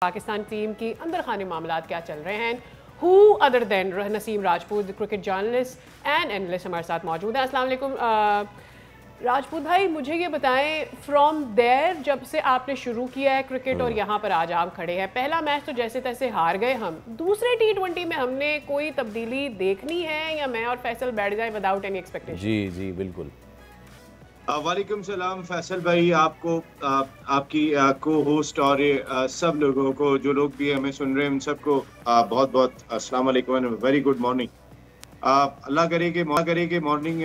Pakistan team की अंदर खाने मामलात क्या चल रहे हैं। Who other than Naseem Rajput, cricket journalist and analyst हमारे साथ मौजूद है। अस्सलाम वालेकुम राजपूत भाई, मुझे ये बताएं, फ्रॉम देयर जब से आपने शुरू किया है क्रिकेट और यहाँ पर आज आप खड़े हैं, पहला मैच तो जैसे तैसे हार गए हम, दूसरे T20 में हमने कोई तब्दीली देखनी है या मैं और फैसल बैठ जाए विदाउट एनी एक्सपेक्टेशन? जी जी बिल्कुल। वालेकुम सलाम फैसल भाई, आपको आपकी को होस्ट और सब लोगों को, जो लोग भी हमें सुन रहे हैं, उन सबको बहुत बहुत अस्सलाम वालेकुम एंड वेरी गुड मॉर्निंग। अल्लाह करे कि मॉर्निंग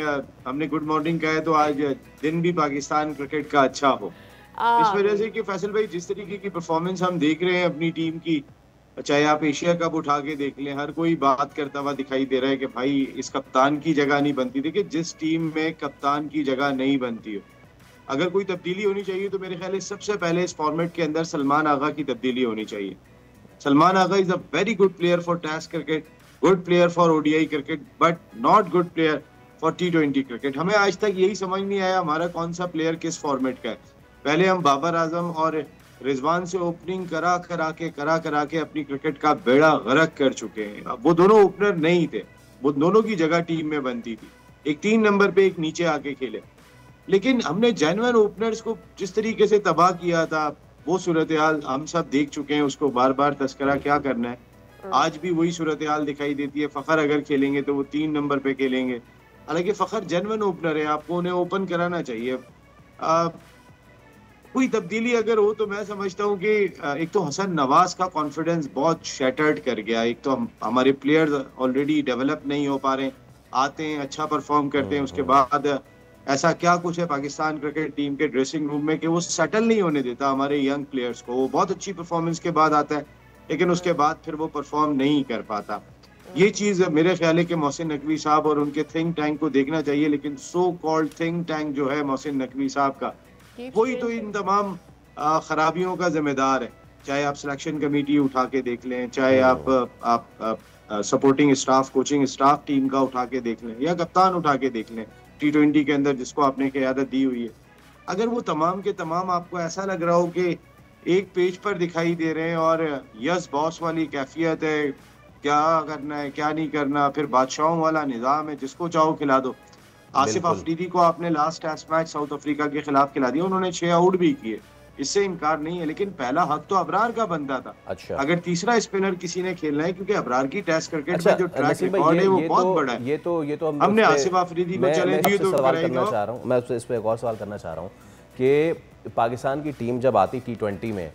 हमने गुड मॉर्निंग कहा है तो आज दिन भी पाकिस्तान क्रिकेट का अच्छा हो। इस वजह से कि फैसल भाई, जिस तरीके की परफॉर्मेंस हम देख रहे हैं अपनी टीम की, चाहे आप एशिया कप उठा के देख लें, हर कोई बात करता हुआ दिखाई दे रहा है कि भाई इस कप्तान की जगह नहीं बनती। देखिए, जिस टीम में कप्तान की जगह नहीं बनती हो, अगर कोई तब्दीली होनी चाहिए तो मेरे ख्याल है सबसे पहले इस फॉर्मेट के अंदर सलमान आगा की तब्दीली होनी चाहिए। Salman Agha is a very good player for test cricket, good player for ODI cricket, but not good player for T20 cricket. हमें आज तक यही समझ नहीं आया हमारा कौन सा प्लेयर किस फॉर्मेट का है। पहले हम बाबर आजम और रिजवान से ओपनिंग करा करा के अपनी क्रिकेट का बेड़ा गर्क कर चुके हैं। अब वो दोनों ओपनर नहीं थे, वो दोनों की जगह टीम में बनती थी, एक 3 नंबर पे एक नीचे आके खेले। लेकिन हमने जेन्युइन ओपनर्स को जिस तरीके से तबाह किया था, वो सूरत हाल हम सब देख चुके हैं, उसको बार बार तस्करा क्या करना है। आज भी वही सूरत हाल दिखाई देती है। फखर अगर खेलेंगे तो वो 3 नंबर पे खेलेंगे, हालांकि फखर जेन्युइन ओपनर है, आपको उन्हें ओपन कराना चाहिए। कोई तब्दीली अगर हो तो मैं समझता हूँ कि एक तो हसन नवाज का कॉन्फिडेंस बहुत शैटर्ड कर गया। एक तो हमारे प्लेयर्स ऑलरेडी डेवलप नहीं हो पा रहे, आते हैं अच्छा परफॉर्म करते हैं, उसके बाद ऐसा क्या कुछ है पाकिस्तान क्रिकेट टीम के ड्रेसिंग रूम में कि वो सेटल नहीं होने देता हमारे यंग प्लेयर्स को। वो बहुत अच्छी परफॉर्मेंस के बाद आता है, लेकिन उसके बाद फिर वो परफॉर्म नहीं कर पाता। ये चीज मेरे ख्याल है कि मोहसिन नकवी साहब और उनके थिंक टैंक को देखना चाहिए। लेकिन सो कॉल्ड थिंक टैंक जो है मोहसिन नकवी साहब का, वही तो इन तमाम खराबियों का जिम्मेदार है। चाहे आप सिलेक्शन कमेटी उठा के देख लें, चाहे आप supporting staff, coaching staff team का उठा के देख लें, या कप्तान उठा के देख लें T20 के अंदर जिसको आपने क़यादत दी हुई है। अगर वो तमाम के तमाम आपको ऐसा लग रहा हो कि एक पेज पर दिखाई दे रहे हैं और यस बॉस वाली कैफियत है, क्या करना है क्या नहीं करना, फिर बादशाहों वाला निज़ाम है, जिसको चाहो खिला दो। आसिफ अफरीदी को आपने last test match South Africa के खिलाफ खिला दिया, उन्होंने 6 आउट भी किए, इससे इनकार नहीं है, लेकिन पहला हक तो अबरार का बनता था। अच्छा, अगर तीसरा स्पिनर किसी ने खेलना है, क्योंकि अबरार की टेस्ट क्रिकेट में जो ट्रैक रिकॉर्ड है वो बहुत बड़ा है। ये तो हमने आसिफ अफरीदी को चैलेंज दिए तो सवाल करना चाह रहा हूँ, मैं इस पे एक और सवाल करना चाह रहा हूँ कि पाकिस्तान की टीम जब आती T20 में,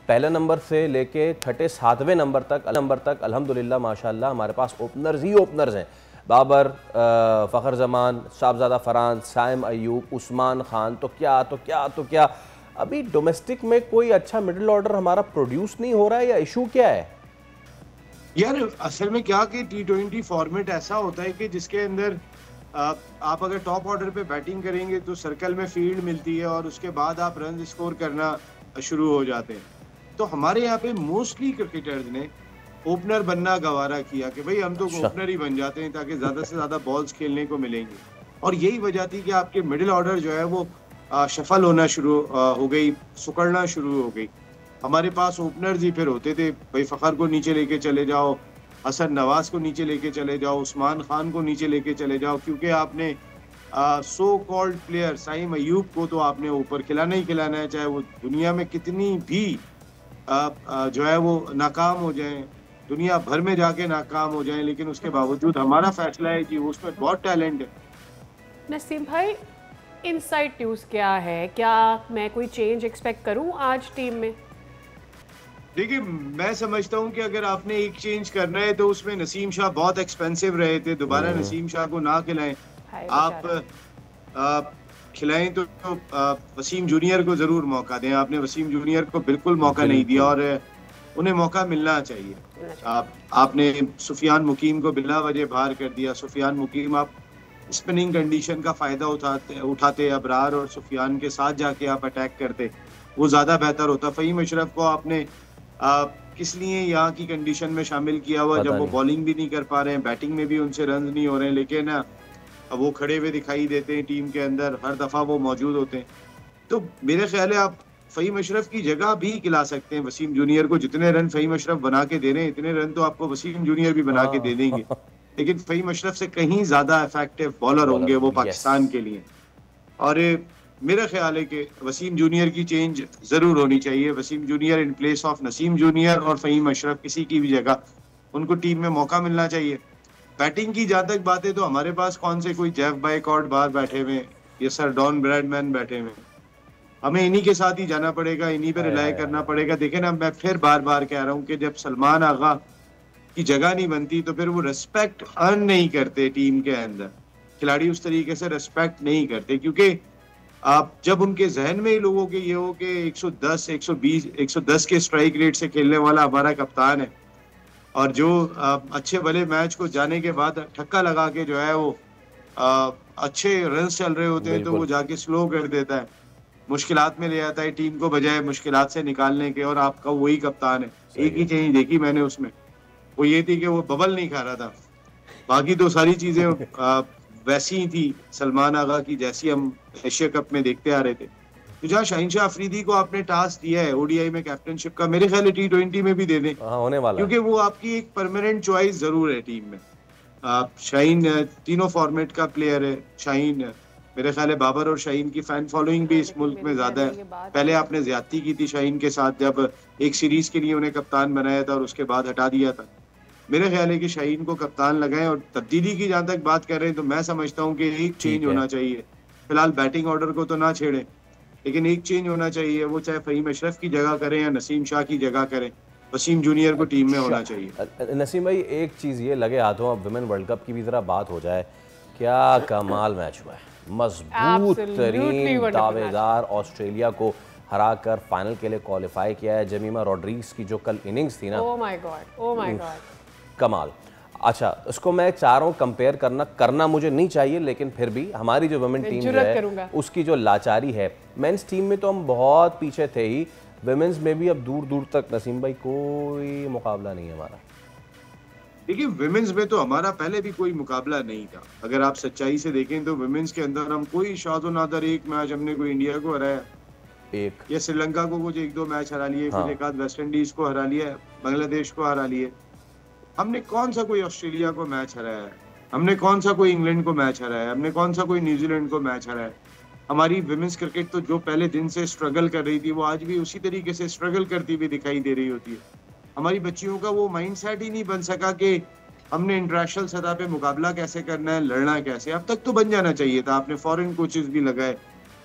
पहले नंबर से लेके 37वें नंबर तक अल्हम्दुलिल्लाह माशाल्लाह हमारे पास ओपनर्स ही ओपनर्स हैं। बाबर, फ़खर जमान, साहबजादा फरहान, साइम अयूब, उस्मान खान, तो क्या अभी डोमेस्टिक में कोई अच्छा मिडिल ऑर्डर हमारा प्रोड्यूस नहीं हो रहा है, या इशू क्या है? यार असल में क्या कि T20 फॉर्मेट ऐसा होता है कि जिसके अंदर आप अगर टॉप ऑर्डर पे बैटिंग करेंगे तो सर्कल में फील्ड मिलती है और उसके बाद आप रन स्कोर करना शुरू हो जाते हैं। तो हमारे यहाँ पे मोस्टली क्रिकेटर्स ने ओपनर बनना गवारा किया कि भाई हम तो ओपनर ही बन जाते हैं ताकि ज्यादा से ज्यादा बॉल्स खेलने को मिलेंगे। और यही वजह थी कि आपके मिडिल ऑर्डर जो है वो शफल होना शुरू हो गई, सुकड़ना शुरू हो गई। हमारे पास ओपनर्स ही फिर होते थे, भाई फखर को नीचे लेके चले जाओ, हसन नवाज को नीचे लेके चले जाओ, उस्मान खान को नीचे लेके चले जाओ, क्योंकि आपने so called player Saim Ayub को तो आपने ऊपर खिलाना ही खिलाना है, चाहे वो दुनिया में कितनी भी जो है वो नाकाम हो जाए, दुनिया भर में जाके नाकाम हो जाए, लेकिन उसके बावजूद हमारा फैसला है कि उसमें बहुत टैलेंट है। नसीम भाई, इनसाइड न्यूज़ क्या है? क्या मैं कोई चेंज एक्सपेक्ट करूं आज टीम में? देखिए, मैं समझता हूं कि अगर आपने एक चेंज करना है तो उसमें नसीम शाह बहुत एक्सपेंसिव रहे थे, दोबारा नसीम शाह को ना खिलाएं। आप खिलाएं तो वसीम जूनियर को जरूर मौका दें। आपने वसीम जूनियर को बिल्कुल मौका नहीं दिया और उन्हें मौका मिलना चाहिए। आपने सुफियान मुकीम को बिला वजह बाहर कर दिया। सुफियान मुकीम, आप स्पिनिंग कंडीशन का फायदा उठाते अबरार और सुफियान के साथ जाके आप अटैक करते, वो ज्यादा बेहतर होता। फ़हीम अशरफ को आपने किस लिए यहाँ की कंडीशन में शामिल किया हुआ, जब वो बॉलिंग भी नहीं कर पा रहे हैं, बैटिंग में भी उनसे रन नहीं हो रहे हैं, लेकिन अब वो खड़े हुए दिखाई देते हैं टीम के अंदर, हर दफा वो मौजूद होते हैं। तो मेरे ख्याल है आप फ़हीम अशरफ की जगह भी खिला सकते हैं वसीम जूनियर को। जितने रन फ़हीम अशरफ बना के दे रहे हैं, इतने रन तो आपको वसीम जूनियर भी बना के दे देंगे। लेकिन फ़हीम अशरफ से कहीं ज्यादा इफेक्टिव बॉलर होंगे वो पाकिस्तान के लिए। और मेरा ख्याल है कि वसीम जूनियर की चेंज जरूर होनी चाहिए। Waseem junior in place of Naseem junior और फ़हीम अशरफ किसी की भी जगह उनको टीम में मौका मिलना चाहिए। बैटिंग की जहाँ तक बात है तो हमारे पास कौन से कोई जेफ बायकॉट बाहर बैठे हुए या सर डॉन ब्रैडमैन बैठे हुए, हमें इन्हीं के साथ ही जाना पड़ेगा, इन्हीं पे रिलाई करना पड़ेगा। देखें ना, मैं फिर बार बार कह रहा हूँ कि जब सलमान आगा की जगह नहीं बनती तो फिर वो रिस्पेक्ट अर्न नहीं करते टीम के अंदर। खिलाड़ी उस तरीके से रिस्पेक्ट नहीं करते क्योंकि आप जब उनके जहन में ही लोगों के ये हो कि 110, 120, 110 के स्ट्राइक रेट से खेलने वाला हमारा कप्तान है और जो अच्छे भले मैच को जाने के बाद ठक्का लगा के जो है वो अच्छे रन चल रहे होते हैं तो वो जाके स्लो कर देता है, मुश्किलात में ले आता है टीम को बजाय मुश्किलात से निकालने के। और आपका वही कप्तान है। एक ही चेंज देखी मैंने उसमें, वो ये थी कि वो बबल नहीं खा रहा था, बाकी तो सारी चीजें वैसी ही थी सलमान आगा की जैसी हम एशिया कप में देखते आ रहे थे। तो जहाँ शाहीन अफरीदी को आपने टास्क दिया है ओडीआई में कैप्टनशिप का, मेरे ख्याल T20 में भी दे दें होने वाला, क्योंकि वो आपकी एक परमानेंट चॉइस जरूर है टीम में। शाहीन तीनों फॉर्मेट का प्लेयर है। शाहीन मेरे ख्याल है बाबर और शाहीन की फैन फॉलोइंग भी इस मुल्क में ज्यादा है। पहले आपने ज्यादती की थी शाहीन के साथ जब एक सीरीज के लिए उन्हें कप्तान बनाया था और उसके बाद हटा दिया था। मेरे ख्याल है कि शाहीन को कप्तान लगाएं। और तब्दीली की जहाँ तक बात कर रहे हैं तो मैं समझता हूँ कि एक चेंज होना चाहिए। फिलहाल बैटिंग ऑर्डर को तो ना छेड़ें, लेकिन एक चेंज होना चाहिए, वो चाहे फ़हीम अशरफ की जगह करें या नसीम शाह की जगह करें, वसीम जूनियर को टीम में होना चाहिए। नसीम भाई एक चीज़ ये लगे हाथों, अब विमेन वर्ल्ड कप की भी ज़रा बात हो जाए, क्या कमाल मैच हुआ है, मजबूत तरीन दावेदार ऑस्ट्रेलिया को हरा कर फाइनल के लिए क्वालिफाई किया है। जमीमा रॉड्रिग्स की जो कल इनिंग्स थी ना, ओह माय गॉड कमाल। अच्छा, उसको मैं चाह रहा हूँ कंपेयर करना मुझे नहीं चाहिए, लेकिन फिर भी हमारी जो वुमेन टीम है उसकी जो लाचारी है, मेंस टीम में तो हम बहुत पीछे थे ही, वुमेन्स में भी अब दूर दूर तक नसीम भाई कोई मुकाबला नहीं है हमारा। देखिए विमेंस में तो हमारा पहले भी कोई मुकाबला नहीं था। अगर आप सच्चाई से देखें तो विमेंस के अंदर हम कोई शादो नादर एक मैच हमने कोई इंडिया को हराया, एक या श्रीलंका को कुछ 1-2 मैच हरा लिए, फिर एक आध वेस्ट इंडीज को हरा लिया, बांग्लादेश को हरा लिए। हमने कौन सा कोई ऑस्ट्रेलिया को मैच हराया है, हमने कौन सा कोई इंग्लैंड को मैच हराया है, हमने कौन सा कोई न्यूजीलैंड को मैच हराया है। हमारी विमेंस क्रिकेट तो जो पहले दिन से स्ट्रगल कर रही थी वो आज भी उसी तरीके से स्ट्रगल करती हुई दिखाई दे रही होती है। हमारी बच्चियों का वो माइंडसेट ही नहीं बन सका कि हमने इंटरनेशनल सतह पे मुकाबला कैसे करना है, लड़ना कैसे। अब तक तो बन जाना चाहिए था। आपने फॉरेन कोचेस भी लगाए,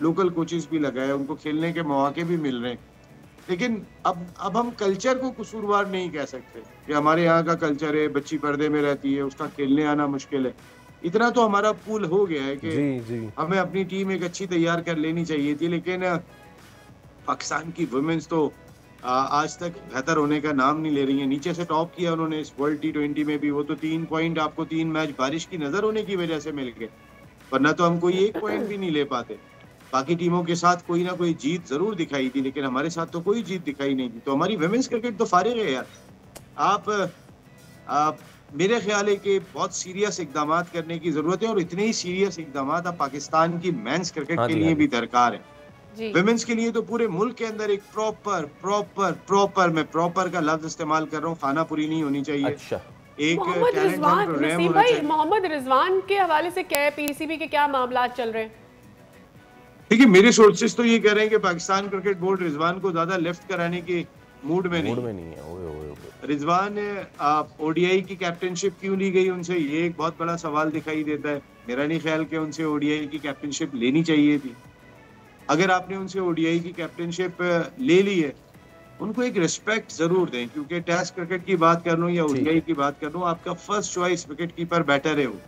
लोकल कोचेस भी लगाए, उनको खेलने के मौके भी मिल रहे हैं। लेकिन अब हम कल्चर को कसूरवार नहीं कह सकते कि हमारे यहाँ का कल्चर है, बच्ची पर्दे में रहती है, उसका खेलने आना मुश्किल है। इतना तो हमारा पूल हो गया है कि हमें अपनी टीम एक अच्छी तैयार कर लेनी चाहिए थी। लेकिन पाकिस्तान की वुमेन्स तो आज तक बेहतर होने का नाम नहीं ले रही है। नीचे से टॉप किया उन्होंने इस वर्ल्ड T20 में भी, वो तो 3 पॉइंट आपको 3 मैच बारिश की नजर होने की वजह से मिल गए, वरना तो हम कोई 1 पॉइंट भी नहीं ले पाते। बाकी टीमों के साथ कोई ना कोई जीत जरूर दिखाई थी, लेकिन हमारे साथ तो कोई जीत दिखाई नहीं थी। तो हमारी वुमेन्स क्रिकेट तो फारिग है यार। आप मेरे ख्याल है कि बहुत सीरियस इकदाम करने की जरूरत है, और इतने ही सीरियस इकदाम अब पाकिस्तान की मेंस क्रिकेट के लिए भी दरकार है। विमेंस के लिए तो पूरे मुल्क के अंदर एक प्रॉपर मैं प्रॉपर का लफ्ज इस्तेमाल कर रहा हूँ, खाना पूरी नहीं होनी चाहिए। अच्छा। एक मोहम्मद रिजवान के हवाले से क्या है, पीसीबी के क्या मामला चल रहे हैं? देखिए मेरे सोर्सेस तो ये कह रहे हैं कि पाकिस्तान क्रिकेट बोर्ड रिजवान को ज्यादा लेफ्ट कराने के मूड में नहीं है। रिजवान ओडीआई की कैप्टनशिप क्यों ली गई उनसे, ये एक बहुत बड़ा सवाल दिखाई देता है। मेरा नहीं ख्याल कि उनसे ओडीआई की कैप्टनशिप लेनी चाहिए थी। अगर आपने उनसे ओडीआई की कैप्टनशिप ले ली है, उनको एक रिस्पेक्ट जरूर दें, क्योंकि टेस्ट क्रिकेट की बात कर लूं या ओडीआई की बात कर लूं, आपका first choice wicket keeper batter है वो,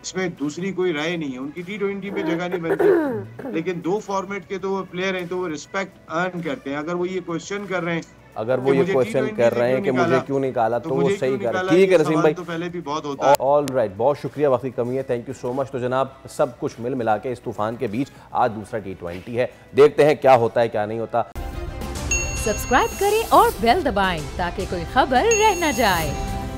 इसमें दूसरी कोई राय नहीं है। उनकी T20 में जगह नहीं बनती, लेकिन 2 फॉर्मेट के तो वो प्लेयर हैं तो वो रिस्पेक्ट अर्न करते हैं। अगर वो ये क्वेश्चन कर रहे हैं, अगर वो ये क्वेश्चन कर रहे हैं कि मुझे क्यों निकाला, तो वो सही कर रहे हैं। ठीक है नसीम भाई, तो पहले भी बहुत होता है। ऑल राइट, बहुत शुक्रिया, वक्त की कमी है, थैंक यू सो मच। तो जनाब सब कुछ मिल मिला के इस तूफान के बीच आज दूसरा T20 है, देखते हैं क्या होता है क्या नहीं होता। सब्सक्राइब करें और बेल दबाएं ताकि कोई खबर रह न जाए।